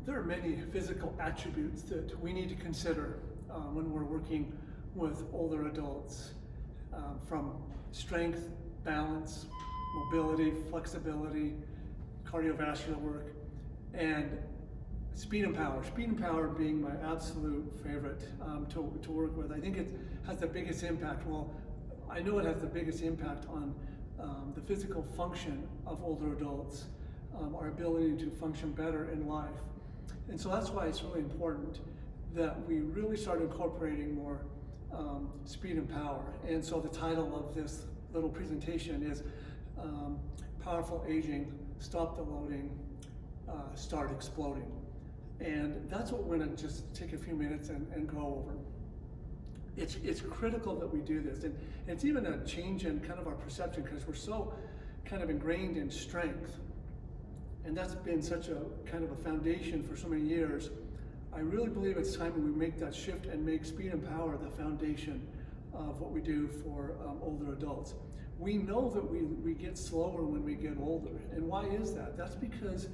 there are many physical attributes that we need to consider when we're working with older adults, from strength, balance, mobility, flexibility, cardiovascular work, and speed and power. Speed and power being my absolute favorite to work with. I think it has the biggest impact. Well, I know it has the biggest impact on the physical function of older adults, our ability to function better in life. And so that's why it's really important that we really start incorporating more speed and power. And so the title of this little presentation is Powerful Aging, Stop the Loading, Start Exploding. And that's what we're gonna just take a few minutes and go over. It's critical that we do this. And it's even a change in kind of our perception, because we're so kind of ingrained in strength. And that's been such a kind of a foundation for so many years. I really believe it's time that we make that shift and make speed and power the foundation of what we do for older adults. We know that we get slower when we get older. And why is that? That's because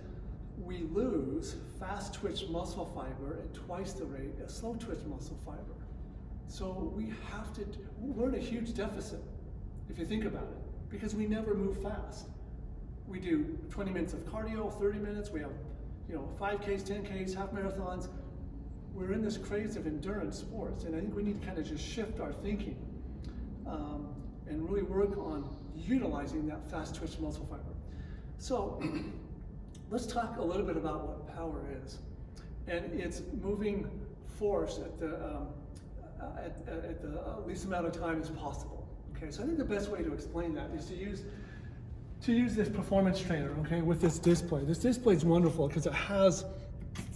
we lose fast twitch muscle fiber at twice the rate of slow twitch muscle fiber. So we're in a huge deficit, if you think about it, because we never move fast. We do 20 minutes of cardio, 30 minutes, we have 5Ks, 10Ks, half marathons. We're in this craze of endurance sports, and I think we need to kind of just shift our thinking and really work on utilizing that fast twitch muscle fiber. So let's talk a little bit about what power is. And it's moving force at the least amount of time as possible. Okay, so I think the best way to explain that is to use this performance trainer, okay, with this display. This display is wonderful because it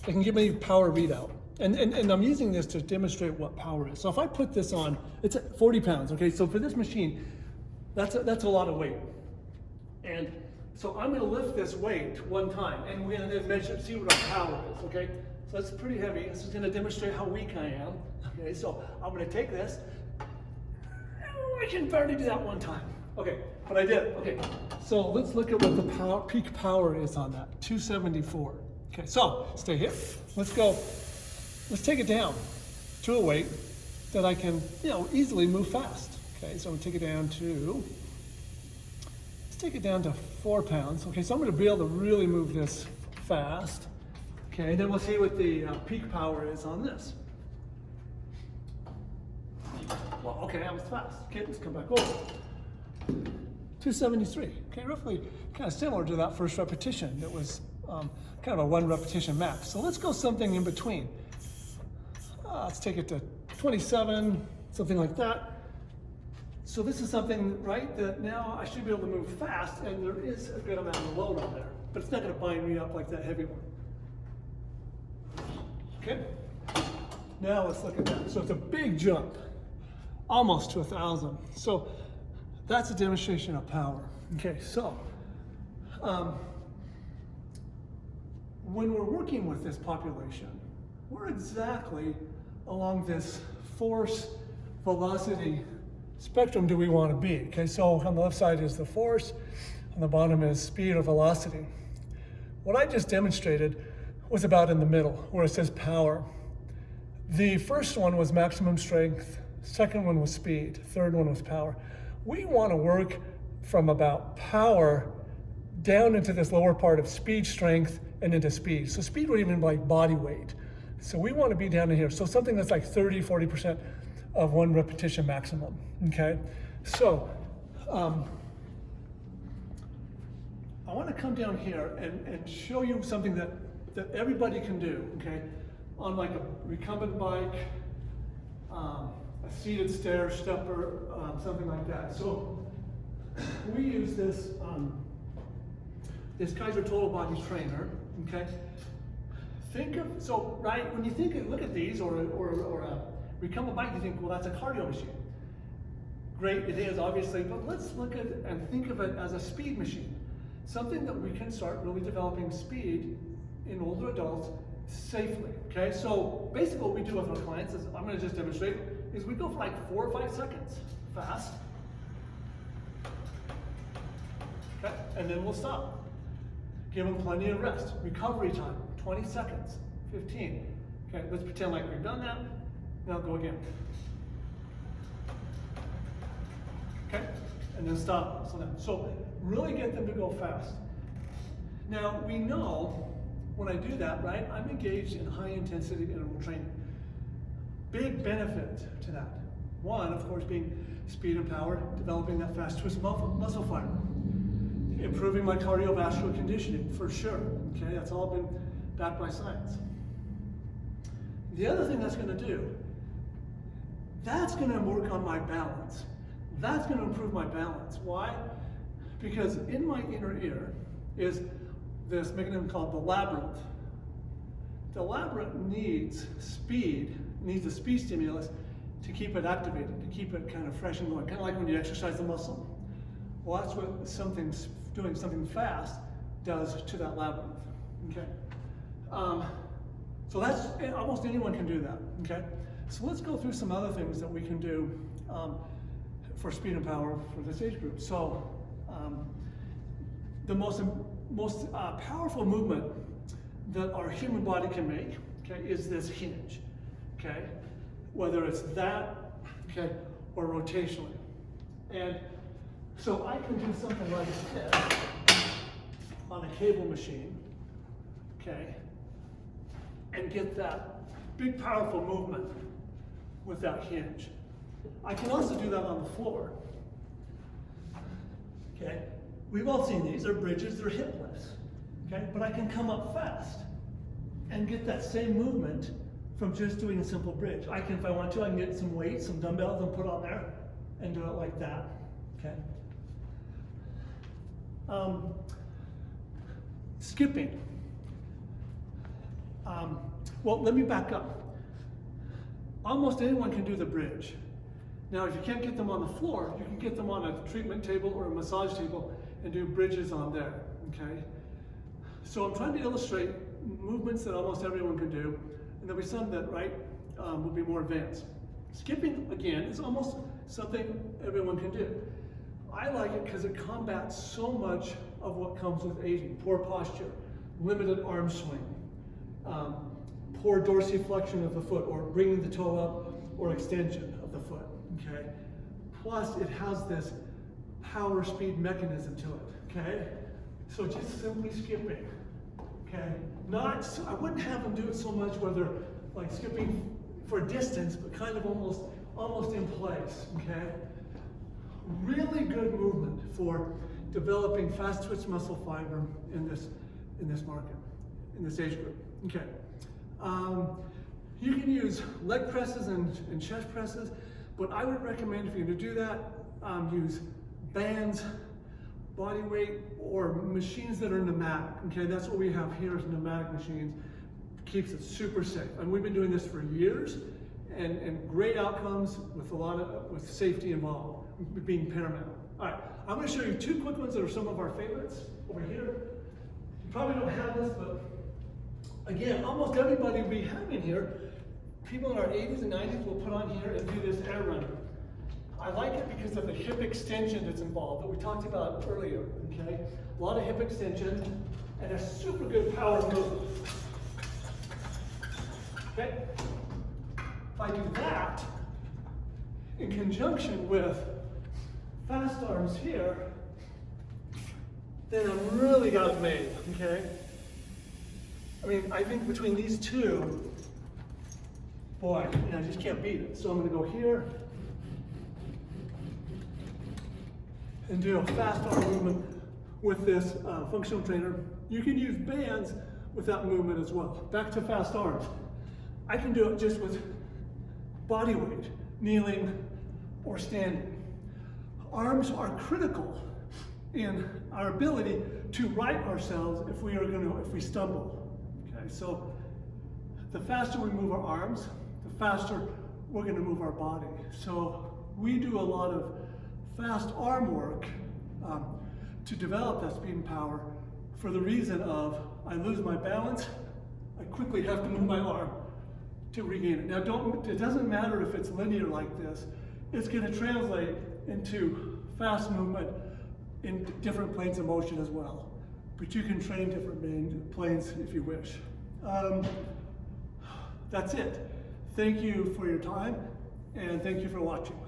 can give me power readout. And I'm using this to demonstrate what power is. So if I put this on, it's at 40 pounds, okay? So for this machine, that's a lot of weight. And so I'm gonna lift this weight one time, and we're gonna measure, see what our power is, okay? So that's pretty heavy. This is gonna demonstrate how weak I am. Okay, so I'm gonna take this. I can barely do that one time. Okay, but I did. Okay, so let's look at what the peak power is on that, 274. Okay, so stay here. Let's go. Let's take it down to a weight that I can, easily move fast. Okay, so I'm gonna take it down to, let's take it down to 4 pounds. Okay, so I'm gonna be able to really move this fast. Okay, then we'll see what the peak power is on this. Well, okay, I was fast. Okay, let's come back over. 273. Okay, roughly kind of similar to that first repetition. It was kind of a 1 repetition max. So let's go something in between. Let's take it to 27, something like that. So this is something, right, that now I should be able to move fast, and there is a good amount of load on there, but it's not gonna bind me up like that heavy one. Okay, now let's look at that. So it's a big jump, almost to 1,000. So that's a demonstration of power. Okay, so when we're working with this population, we're exactly along this force velocity spectrum do we want to be. Okay, so on the left side is the force, on the bottom is speed or velocity. What I just demonstrated was about in the middle, where it says power. The first one was maximum strength, second one was speed, third one was power. We want to work from about power down into this lower part of speed, strength, and into speed. So speed would even be like body weight. So we want to be down in here. So something that's like 30, 40% of 1 repetition maximum, okay? So I want to come down here and show you something that everybody can do, okay? On like a recumbent bike, a seated stair stepper, something like that. So we use this Kaiser Total Body Trainer, okay? Right, when you look at these or a recumbent bike, you think, well, that's a cardio machine. Great, it is obviously, but let's look at it and think of it as a speed machine. Something that we can start really developing speed in older adults safely, okay? So basically what we do with our clients is, I'm gonna just demonstrate, is we go for like 4 or 5 seconds, fast. Okay, and then we'll stop. Give them plenty of rest. Recovery time, 20 seconds, 15. Okay, let's pretend like we've done that. Now go again. Okay, and then stop. So really get them to go fast. Now we know when I do that, right, I'm engaged in high intensity interval training. Big benefit to that. One, of course, being speed and power, developing that fast twitch muscle fiber. Improving my cardiovascular conditioning, for sure. Okay, that's all been backed by science. The other thing that's going to do, that's going to work on my balance. That's going to improve my balance. Why? Because in my inner ear is this mechanism called the labyrinth. The labyrinth needs speed, needs a speed stimulus to keep it activated, to keep it kind of fresh and going, kind of like when you exercise the muscle. Well, that's what doing something fast does to that labyrinth. Okay. So that's, almost anyone can do that. Okay. So let's go through some other things that we can do for speed and power for this age group. So the most powerful movement that our human body can make, okay, is this hinge. Okay. Whether it's that, okay, or rotationally. And so I can do something like this on a cable machine, okay, and get that big powerful movement with that hinge. I can also do that on the floor, okay. We've all seen these, they're bridges, they're hip lifts, okay, but I can come up fast and get that same movement from just doing a simple bridge. I can, if I want to, I can get some weights, some dumbbells and put on there and do it like that, okay? Skipping. Well, let me back up. Almost anyone can do the bridge. Now, if you can't get them on the floor, you can get them on a treatment table or a massage table and do bridges on there, okay? So I'm trying to illustrate movements that almost everyone can do, and there'll be some that, right, will be more advanced. Skipping, again, is almost something everyone can do. I like it because it combats so much of what comes with aging. Poor posture, limited arm swing, poor dorsiflexion of the foot, or bringing the toe up, or extension of the foot, okay? Plus, it has this power speed mechanism to it, okay? So just simply skipping. Okay, I wouldn't have them do it so much where they're like skipping for distance, but kind of almost in place, okay? Really good movement for developing fast twitch muscle fiber in this market, in this age group, okay? You can use leg presses and chest presses, but I would recommend if you're gonna do that, use bands, body weight, or machines that are pneumatic. Okay, that's what we have here is pneumatic machines. Keeps it super safe. And we've been doing this for years, and great outcomes with with safety involved, being paramount. All right, I'm going to show you two quick ones that are some of our favorites over here. You probably don't have this, but again, almost everybody we have in here, people in our 80s and 90s will put on here and do this air runner. I like it because of the hip extension that's involved that we talked about earlier, okay? A lot of hip extension and a super good power movement. Okay? If I do that in conjunction with fast arms here, then I'm really got it made, okay? I mean, I think between these two, boy, I just can't beat it. So I'm gonna go here, and do a fast arm movement with this functional trainer. You can use bands with that movement as well. Back to fast arms. I can do it just with body weight, kneeling or standing. Arms are critical in our ability to right ourselves if we stumble. Okay, so the faster we move our arms, the faster we're going to move our body. So we do a lot of fast arm work to develop that speed and power for the reason of I lose my balance, I quickly have to move my arm to regain it. Now it doesn't matter if it's linear like this, it's going to translate into fast movement in different planes of motion as well. But you can train different planes if you wish. That's it. Thank you for your time, and thank you for watching.